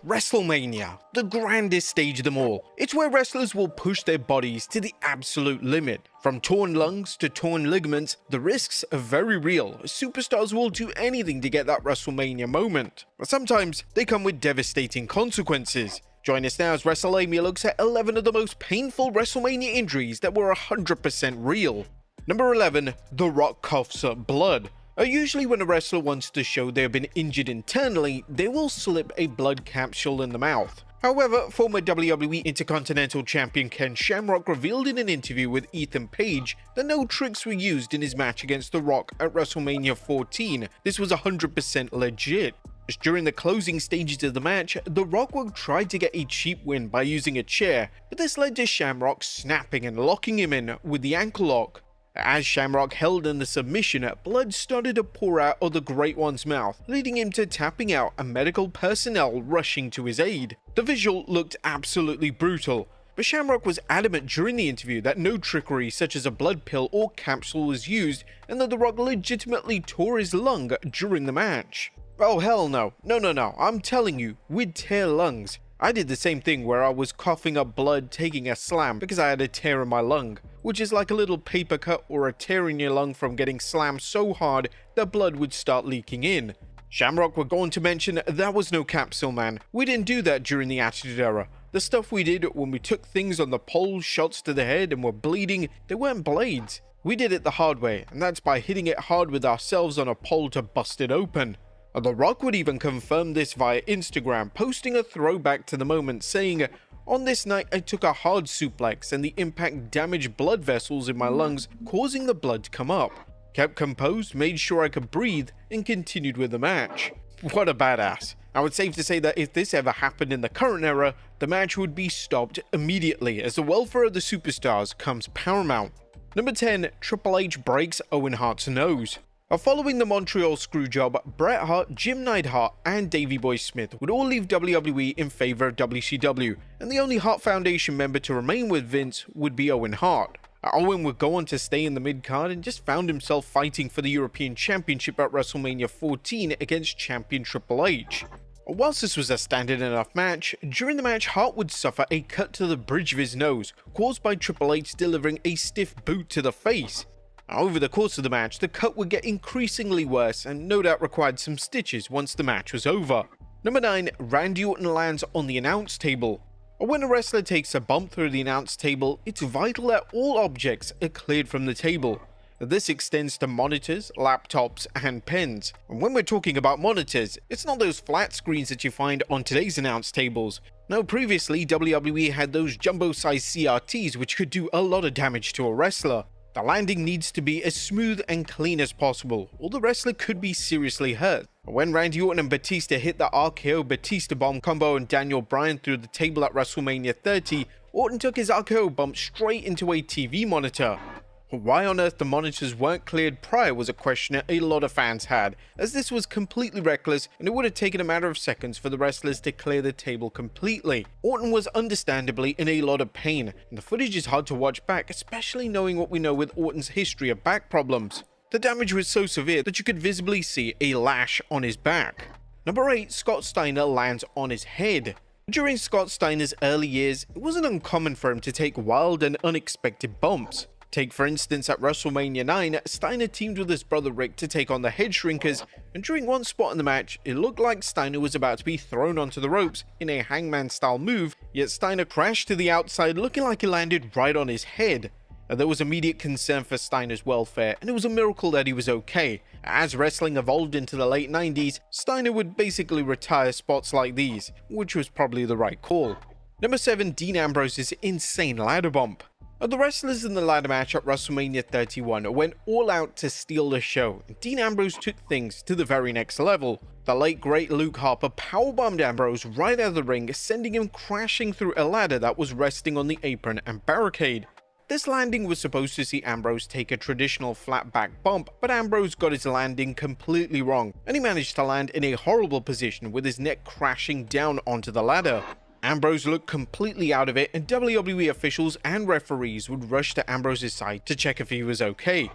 WrestleMania, the grandest stage of them all. It's where wrestlers will push their bodies to the absolute limit. From torn lungs to torn ligaments, the risks are very real. Superstars will do anything to get that WrestleMania moment. But sometimes they come with devastating consequences. Join us now as WrestleMania looks at 11 of the most painful WrestleMania injuries that were 100% real. Number 11. The Rock coughs up blood. Usually when a wrestler wants to show they have been injured internally, they will slip a blood capsule in the mouth. However, former WWE Intercontinental Champion Ken Shamrock revealed in an interview with Ethan Page that no tricks were used in his match against The Rock at WrestleMania 14. This was 100% legit. Just during the closing stages of the match, The Rock would try to get a cheap win by using a chair, but this led to Shamrock snapping and locking him in with the ankle lock. As Shamrock held in the submission, blood started to pour out of the Great One's mouth, leading him to tapping out and medical personnel rushing to his aid. The visual looked absolutely brutal, but Shamrock was adamant during the interview that no trickery such as a blood pill or capsule was used and that The Rock legitimately tore his lung during the match. Oh hell no, no, I'm telling you, we'd tear lungs. I did the same thing where I was coughing up blood taking a slam because I had a tear in my lung, which is like a little paper cut or a tear in your lung from getting slammed so hard that blood would start leaking in. Shamrock were going to mention that was no capsule, man. We didn't do that during the Attitude Era. The stuff we did when we took things on the pole, shots to the head and were bleeding, they weren't blades. We did it the hard way, and that's by hitting it hard with ourselves on a pole to bust it open. The Rock would even confirm this via Instagram, posting a throwback to the moment saying, "On this night I took a hard suplex and the impact damaged blood vessels in my lungs, causing the blood to come up. Kept composed, made sure I could breathe, and continued with the match." What a badass. Now it's safe to say that if this ever happened in the current era, the match would be stopped immediately as the welfare of the superstars comes paramount. Number 10. Triple H breaks Owen Hart's nose. Following the Montreal Screwjob, Bret Hart, Jim Neidhart, and Davey Boy Smith would all leave WWE in favor of WCW, and the only Hart Foundation member to remain with Vince would be Owen Hart. Owen would go on to stay in the mid-card and just found himself fighting for the European Championship at WrestleMania 14 against champion Triple H. Whilst this was a standard enough match, during the match Hart would suffer a cut to the bridge of his nose, caused by Triple H delivering a stiff boot to the face. Over the course of the match, the cut would get increasingly worse and no doubt required some stitches once the match was over. Number 9. Randy Orton lands on the announce table. When a wrestler takes a bump through the announce table, it's vital that all objects are cleared from the table. This extends to monitors, laptops, and pens. And when we're talking about monitors, it's not those flat screens that you find on today's announce tables. No, previously WWE had those jumbo-sized CRTs which could do a lot of damage to a wrestler. The landing needs to be as smooth and clean as possible, or the wrestler could be seriously hurt. When Randy Orton and Batista hit the RKO Batista Bomb combo and Daniel Bryan through the table at WrestleMania 30, Orton took his RKO bump straight into a TV monitor. Why on earth the monitors weren't cleared prior was a question that a lot of fans had, as this was completely reckless and it would have taken a matter of seconds for the wrestlers to clear the table completely. Orton was understandably in a lot of pain, and the footage is hard to watch back, especially knowing what we know with Orton's history of back problems. The damage was so severe that you could visibly see a lash on his back. Number 8. Scott Steiner lands on his head. During Scott Steiner's early years, it wasn't uncommon for him to take wild and unexpected bumps. Take for instance at WrestleMania 9, Steiner teamed with his brother Rick to take on the Head Shrinkers, and during one spot in the match, it looked like Steiner was about to be thrown onto the ropes in a hangman style move, yet Steiner crashed to the outside looking like he landed right on his head. There was immediate concern for Steiner's welfare, and it was a miracle that he was okay. As wrestling evolved into the late 90s, Steiner would basically retire spots like these, which was probably the right call. Number 7. Dean Ambrose's insane ladder bump. The wrestlers in the ladder match at WrestleMania 31 went all out to steal the show, and Dean Ambrose took things to the very next level. The late great Luke Harper powerbombed Ambrose right out of the ring, sending him crashing through a ladder that was resting on the apron and barricade. This landing was supposed to see Ambrose take a traditional flat back bump, but Ambrose got his landing completely wrong, and he managed to land in a horrible position with his neck crashing down onto the ladder. Ambrose looked completely out of it, and WWE officials and referees would rush to Ambrose's side to check if he was okay.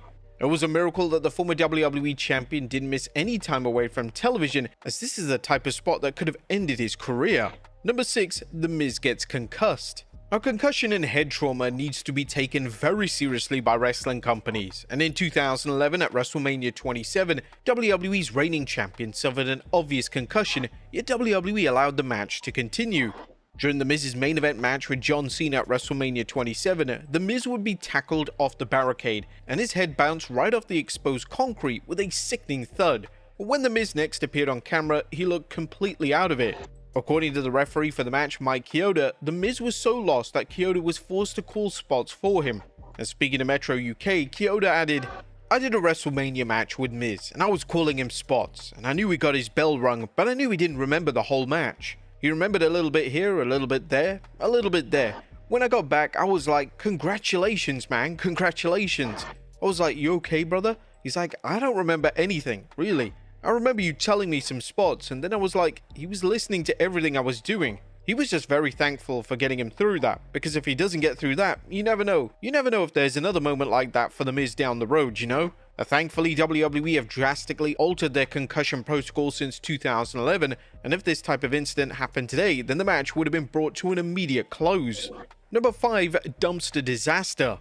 It was a miracle that the former WWE champion didn't miss any time away from television, as this is the type of spot that could have ended his career. Number 6. The Miz gets concussed. Now, concussion and head trauma needs to be taken very seriously by wrestling companies, and in 2011 at WrestleMania 27, WWE's reigning champion suffered an obvious concussion, yet WWE allowed the match to continue. During The Miz's main event match with John Cena at WrestleMania 27, The Miz would be tackled off the barricade, and his head bounced right off the exposed concrete with a sickening thud. When The Miz next appeared on camera, he looked completely out of it. According to the referee for the match, Mike Chioda, The Miz was so lost that Chioda was forced to call spots for him. And speaking to Metro UK, Chioda added, "I did a WrestleMania match with Miz, and I was calling him spots, and I knew he got his bell rung, but I knew he didn't remember the whole match. He remembered a little bit here, a little bit there, a little bit there. When I got back, I was like, congratulations, man, congratulations." I was like, "You okay, brother?" He's like, "I don't remember anything, really. I remember you telling me some spots," and then I was like, he was listening to everything I was doing. He was just very thankful for getting him through that, because if he doesn't get through that, you never know. You never know if there's another moment like that for The Miz down the road, you know? Thankfully, WWE have drastically altered their concussion protocol since 2011, and if this type of incident happened today, then the match would have been brought to an immediate close. Number 5. Dumpster disaster.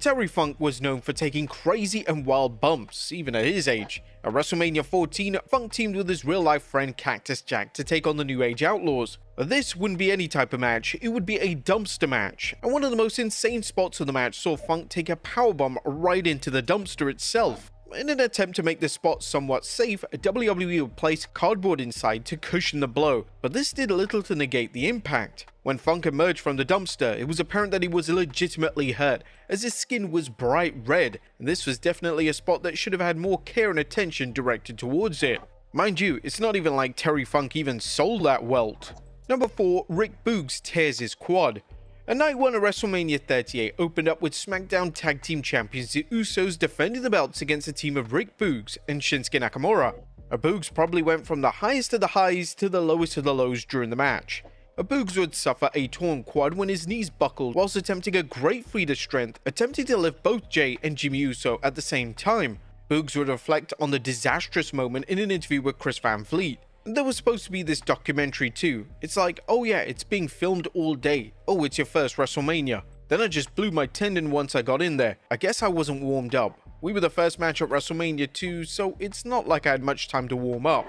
Terry Funk was known for taking crazy and wild bumps, even at his age. At WrestleMania 14, Funk teamed with his real-life friend Cactus Jack to take on the New Age Outlaws. This wouldn't be any type of match, it would be a dumpster match, and one of the most insane spots of the match saw Funk take a powerbomb right into the dumpster itself. In an attempt to make the spot somewhat safe, WWE would place cardboard inside to cushion the blow, but this did little to negate the impact. When Funk emerged from the dumpster, it was apparent that he was legitimately hurt, as his skin was bright red, and this was definitely a spot that should have had more care and attention directed towards it. Mind you, it's not even like Terry Funk even sold that welt. Number 4. Rick Boogs tears his quad. Night 1 of WrestleMania 38 opened up with SmackDown Tag Team Champions the Usos defending the belts against a team of Rick Boogs and Shinsuke Nakamura. Boogs probably went from the highest of the highs to the lowest of the lows during the match. Boogs would suffer a torn quad when his knees buckled whilst attempting a great feat of strength, attempting to lift both Jay and Jimmy Uso at the same time. Boogs would reflect on the disastrous moment in an interview with Chris Van Vliet. There was supposed to be this documentary too. It's like, oh yeah, it's being filmed all day. Oh, it's your first WrestleMania. Then I just blew my tendon once I got in there. I guess I wasn't warmed up. We were the first match at WrestleMania 2, so it's not like I had much time to warm up.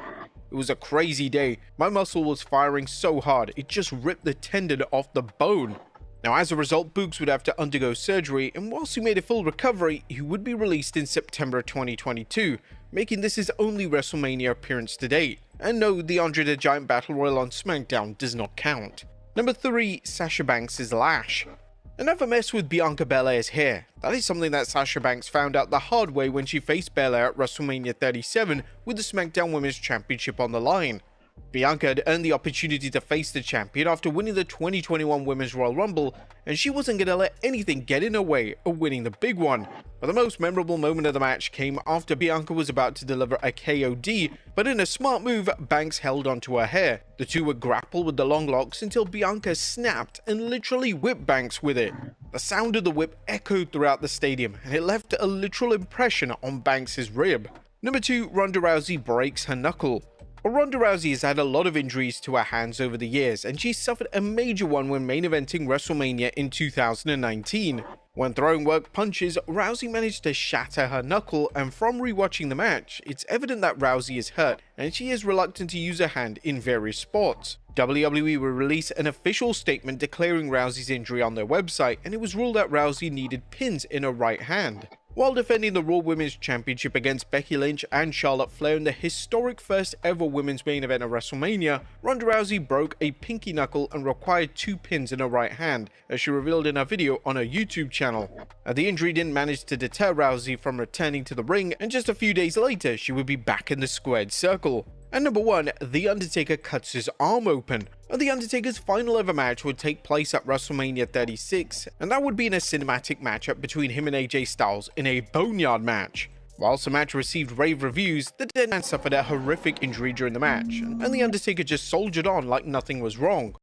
It was a crazy day. My muscle was firing so hard, it just ripped the tendon off the bone. Now, as a result, Boogs would have to undergo surgery, and whilst he made a full recovery, he would be released in September 2022, making this his only WrestleMania appearance to date. And no, the Andre the Giant Battle Royal on SmackDown does not count. Number 3. Sasha Banks' lash. Another mess with Bianca Belair's hair. That is something that Sasha Banks found out the hard way when she faced Belair at WrestleMania 37 with the SmackDown Women's Championship on the line. Bianca had earned the opportunity to face the champion after winning the 2021 Women's Royal Rumble, and she wasn't going to let anything get in her way of winning the big one. But the most memorable moment of the match came after Bianca was about to deliver a KOD, but in a smart move, Banks held onto her hair. The two would grapple with the long locks until Bianca snapped and literally whipped Banks with it. The sound of the whip echoed throughout the stadium, and it left a literal impression on Banks' rib. Number 2. Ronda Rousey breaks her knuckle. Ronda Rousey has had a lot of injuries to her hands over the years, and she suffered a major one when main eventing WrestleMania in 2019. When throwing work punches, Rousey managed to shatter her knuckle, and from rewatching the match, it's evident that Rousey is hurt, and she is reluctant to use her hand in various spots. WWE will release an official statement declaring Rousey's injury on their website, and it was ruled that Rousey needed pins in her right hand. While defending the Raw Women's Championship against Becky Lynch and Charlotte Flair in the historic first ever women's main event of WrestleMania, Ronda Rousey broke a pinky knuckle and required 2 pins in her right hand, as she revealed in her video on her YouTube channel. The injury didn't manage to deter Rousey from returning to the ring, and just a few days later, she would be back in the squared circle. And number 1, The Undertaker cuts his arm open. The Undertaker's final ever match would take place at WrestleMania 36, and that would be in a cinematic matchup between him and AJ Styles in a boneyard match. Whilst the match received rave reviews, the dead man suffered a horrific injury during the match, and The Undertaker just soldiered on like nothing was wrong.